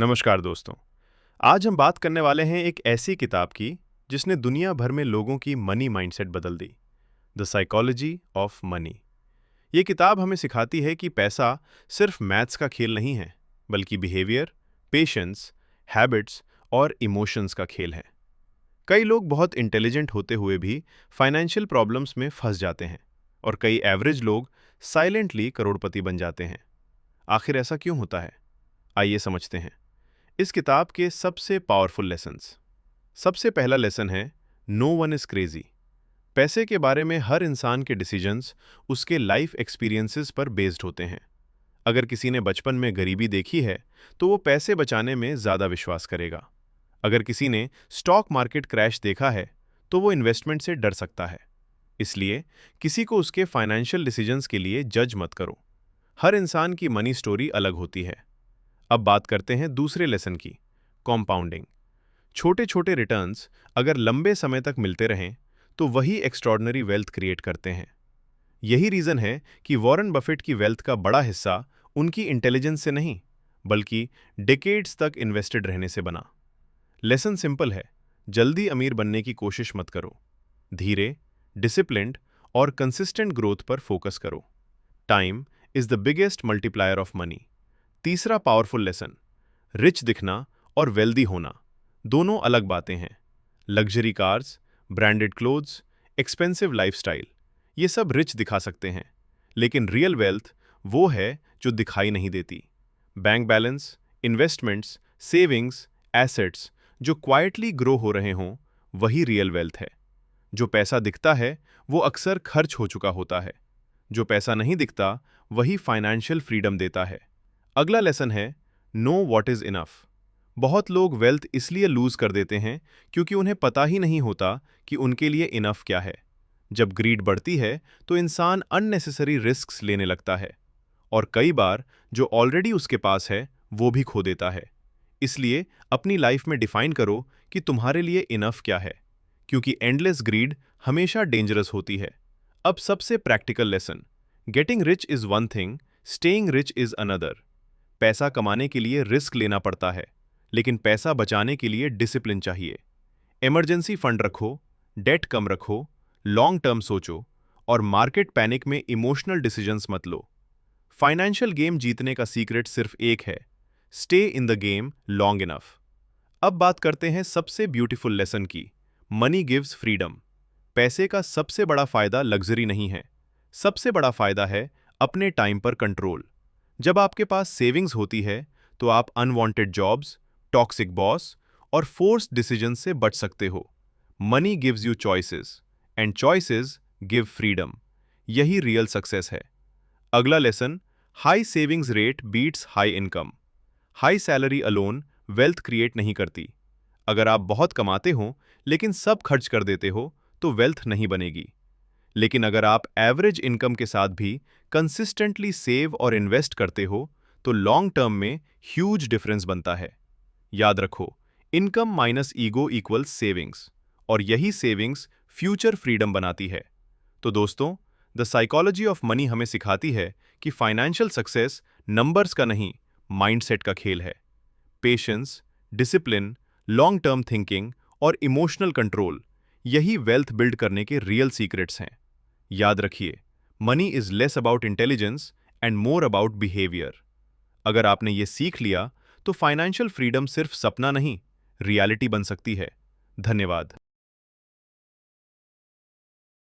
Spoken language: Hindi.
नमस्कार दोस्तों। आज हम बात करने वाले हैं एक ऐसी किताब की जिसने दुनिया भर में लोगों की मनी माइंडसेट बदल दी। The psychology of money. ये किताब हमें सिखाती है कि पैसा सिर्फ मैथ्स का खेल नहीं है, बल्कि बिहेवियर, पेशेंस, हैबिट्स और इमोशंस का खेल है। कई लोग बहुत इंटेलिजेंट होते हुए भी फाइनेंशियल प्रॉब्लम्स में फंस जाते हैं और कई एवरेज लोग साइलेंटली करोड़पति बन जाते हैं। आखिर ऐसा क्यों होता है? आइए समझते हैं इस किताब के सबसे पावरफुल लेसन्स। सबसे पहला लेसन है नो वन इज क्रेजी। पैसे के बारे में हर इंसान के डिसीजंस उसके लाइफ एक्सपीरियंसेस पर बेस्ड होते हैं। अगर किसी ने बचपन में गरीबी देखी है तो वो पैसे बचाने में ज़्यादा विश्वास करेगा। अगर किसी ने स्टॉक मार्केट क्रैश देखा है तो वो इन्वेस्टमेंट से डर सकता है। इसलिए किसी को उसके फाइनेंशियल डिसीजंस के लिए जज मत करो। हर इंसान की मनी स्टोरी अलग होती है। अब बात करते हैं दूसरे लेसन की, कॉम्पाउंडिंग। छोटे छोटे रिटर्न्स अगर लंबे समय तक मिलते रहें तो वही एक्स्ट्रॉर्डनरी वेल्थ क्रिएट करते हैं। यही रीजन है कि वॉरेन बफेट की वेल्थ का बड़ा हिस्सा उनकी इंटेलिजेंस से नहीं, बल्कि डिकेड्स तक इन्वेस्टेड रहने से बना। लेसन सिंपल है, जल्दी अमीर बनने की कोशिश मत करो। धीरे, डिसिप्लिन्ड और कंसिस्टेंट ग्रोथ पर फोकस करो। Time is the biggest multiplier of money. तीसरा पावरफुल लेसन, रिच दिखना और वेल्दी होना दोनों अलग बातें हैं। Luxury cars, branded clothes, expensive lifestyle, ये सब रिच दिखा सकते हैं, लेकिन रियल वेल्थ वो है जो दिखाई नहीं देती। Bank balance, investments, savings, assets जो क्वाइटली ग्रो हो रहे हों, वही रियल वेल्थ है। जो पैसा दिखता है वो अक्सर खर्च हो चुका होता है। जो पैसा नहीं दिखता वही फाइनेंशियल फ्रीडम देता है। अगला लेसन है नो व्हाट इज इनफ। बहुत लोग वेल्थ इसलिए लूज कर देते हैं क्योंकि उन्हें पता ही नहीं होता कि उनके लिए इनफ क्या है। जब ग्रीड बढ़ती है तो इंसान अननेसेसरी रिस्क्स लेने लगता है और कई बार जो ऑलरेडी उसके पास है वो भी खो देता है। इसलिए अपनी लाइफ में डिफाइन करो कि तुम्हारे लिए इनफ क्या है, क्योंकि एंडलेस ग्रीड हमेशा डेंजरस होती है। अब सबसे practical lesson, getting rich is one thing, staying rich is another. पैसा कमाने के लिए रिस्क लेना पड़ता है, लेकिन पैसा बचाने के लिए डिसिप्लिन चाहिए। इमरजेंसी फंड रखो, डेट कम रखो, लॉन्ग टर्म सोचो और मार्केट पैनिक में इमोशनल डिसीजंस मत लो। फाइनेंशियल गेम जीतने का सीक्रेट सिर्फ एक है, stay in the game long enough. अब बात करते हैं सबसे ब्यूटीफुल लेसन की, मनी गिव्स फ्रीडम। पैसे का सबसे बड़ा फायदा लग्जरी नहीं है, सबसे बड़ा फायदा है अपने टाइम पर कंट्रोल। जब आपके पास सेविंग्स होती है तो आप अनवांटेड जॉब्स, टॉक्सिक बॉस और फोर्स्ड डिसीजन से बच सकते हो। Money gives you choices and choices give freedom. यही रियल सक्सेस है। अगला lesson, high savings rate beats high income. High salary alone wealth create नहीं करती। अगर आप बहुत कमाते हो लेकिन सब खर्च कर देते हो तो वेल्थ नहीं बनेगी। लेकिन अगर आप एवरेज इनकम के साथ भी कंसिस्टेंटली सेव और इन्वेस्ट करते हो तो लॉन्ग टर्म में ह्यूज डिफरेंस बनता है। याद रखो, income minus ego equals savings, और यही सेविंग्स फ्यूचर फ्रीडम बनाती है। तो दोस्तों, द साइकोलॉजी ऑफ मनी हमें सिखाती है कि फाइनेंशियल सक्सेस नंबर्स का नहीं, माइंडसेट का खेल है। Patience, discipline, long term thinking और इमोशनल कंट्रोल, यही वेल्थ बिल्ड करने के रियल सीक्रेट्स हैं। याद रखिए, money is less about intelligence and more about behaviour. अगर आपने ये सीख लिया तो फाइनेंशियल फ्रीडम सिर्फ सपना नहीं, रियलिटी बन सकती है। धन्यवाद।